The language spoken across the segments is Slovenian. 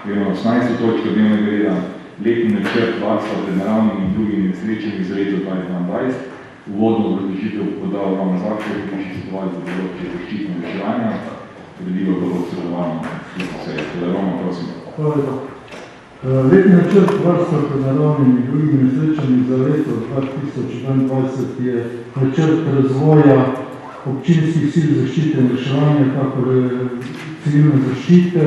Gremo na 18. točko dnevnega reda, letni načrt varstva pred naravnimi in drugimi nesrečami za leto 2022. Uvodno obrazložitev podal Roman Zakšek, ki je svetovalec za področje zaščitnega reševanja. Predilo ga bo sodelovano službo seje. Roman, prosim. Hvala lepa. Letni načrt varstva pred naravnimi in drugimi nesrečami za leto 2022 je načrt razvoja občinskih sil zaščite in reševanja, kakor civilne zaščite,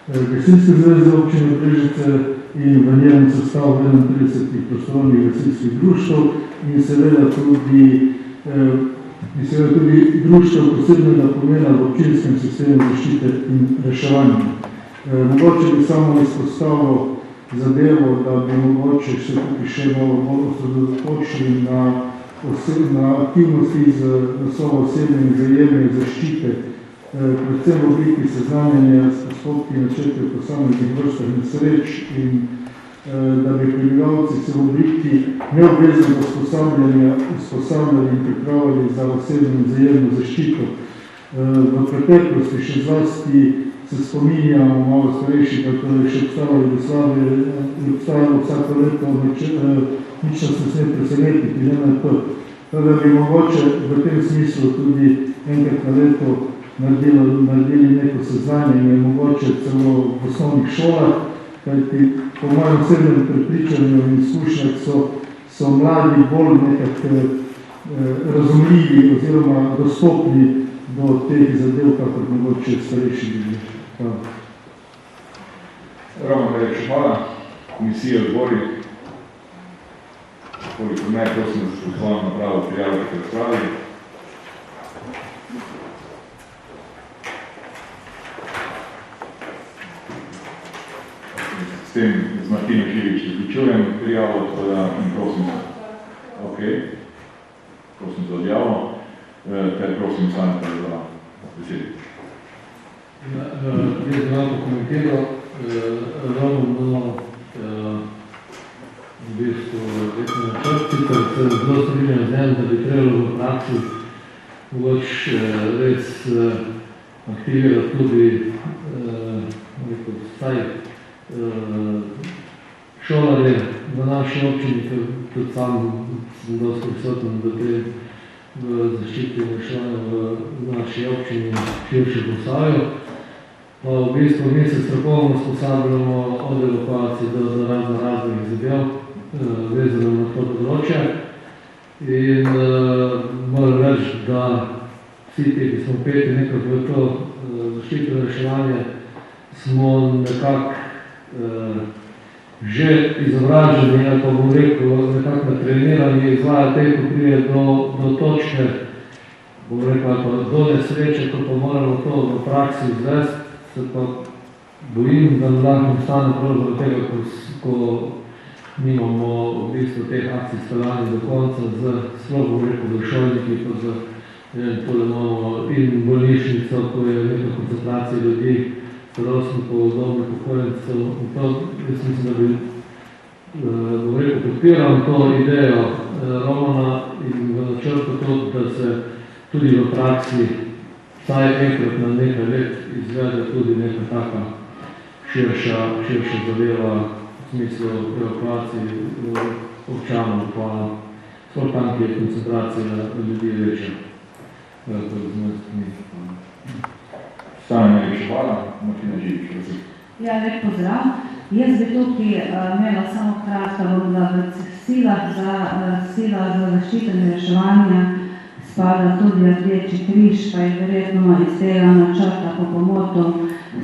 Gasilske zveze občine Brežice in v njenem sestavu 31 prostornih gasilskih društev in seveda tudi društev posebnega pomena v občinskem sistemu zaščite in reševanja. Mogoče bi samo izpostavil zadevo, da bi mogoče se tukaj še malo osredotočili na aktivnosti z naslova osebne in vzajemne zaščite, predvsem v obliki seznanjanja s postopki načrtov posameznih vrstah nesreč in da bi prebivalci se v obliki neobveznega usposabljali in pripravili za osebno in vzajemno zaščito. V preteklosti še zlasti se spominjamo malo starejših, kako je še obstavljalo Jugoslavije, je obstajalo vsako leto nič nas ne sme presenetiti, ne na to. Da bi mogoče v tem smislu tudi enkrat na leto naredili neko seznanjenje, mogoče celo v osnovnih šolah, kajti po mojem osebnem prepričanju in izkušnjah so mladi bolj nekako razumljivi oziroma dostopni do teh zadev, kakor mogoče starejši ljudi. Hvala. Roman, najlepša hvala. Komisija odbori. Koliko ne, prosim, da se pohvalno napravo prijaviti k razpravi. S tem z Martino Žilič zaključujem prijavo, tako da prosim, prosim za odjavo, ter prosim Sanja za besedo. Jaz bi vam pokomentiral, ravno v bistvu letni načrt, sicer se zelo strinjam z njim, da bi trebalo v praksi mogoče res aktivirati tudi vsaj šolarje v naši občini, ker tudi sam sem dosti prisoten v tem zaščiti in reševanju v naši občini širše Posavju. V bistvu mi se strokovno usposabljamo od evakuacije do raznih zadev, vezano na to področje. In moram reči, da vsi ti, ki smo peti nekako v to zaščito in reševanje, smo nekako že izobraženi, ali pa bom rekel, nekako natrenirani izvajati te, ko prije do točke, bom rekel, ali pa do nesreče, ko pa moramo to v praksi izvesti, se pa bojim, da ne lahko stane pravzaprav tega, ko nimamo v bistvu teh akcij speljani do konca, sploh bom rekel, za šolniki, pa za to, da imamo in bolnišnico, ko je neka koncentracija ljudi, starostnikov, dobrih upokojencev. Jaz mislim, da bi bom rekel, podpiram to idejo Romana in v načrtu to, da se tudi v praksi vsaj enkrat na nekaj let izvede tudi neka taka širša zadeva v smislu evakuacij občanov, pa sploh tam, ki je koncentracija ljudi večja. Stane najlepša hvala, Martina Žilič, prosim. Ja, lep pozdrav. Jaz bi tukaj imela samo kratka, da v silah za zaščito in reševanje spada tudi Rdeči križ, pa je verjetno iz tega načrta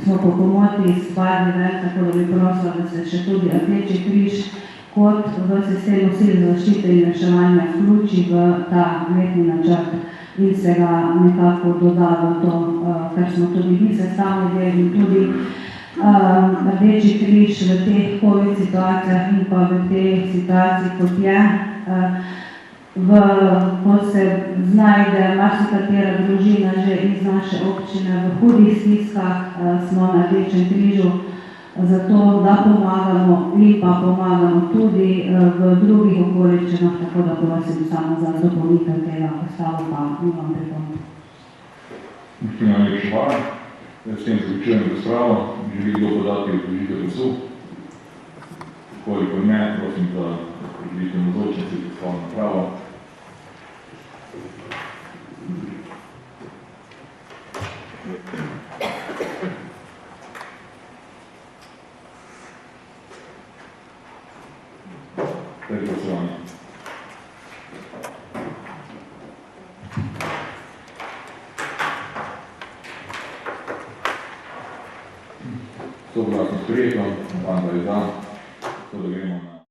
smo po pomoti spadli ven, tako da bi prosila, da se še tudi Rdeči križ kot v sistemu sil zaščite in reševanja vključi v ta letni načrt in se ga nekako doda v to, kar smo tudi mi sestavili in tudi Rdeči križ v teh COVID situacijah in pa v teh situacij, kot je, ko se znajde marsikatera družina že iz naše občine v hudih stiskah, smo na Rdečem križu zato, da pomagamo in pa pomagamo tudi v drugih okoliščinah, tako da prosim samo za dopolnitev tega, ostalo pa nimam pripomb. Martina, najlepša hvala. S tem zaključujem razpravo. Želi kdo podati obrazložitev glasu? Koliko ne, prosim za obrazložitev navzočnosti glasovalno napravo. Zdaj glasovanje. Soglasno sprejeto, Banda je za, tako da gremo na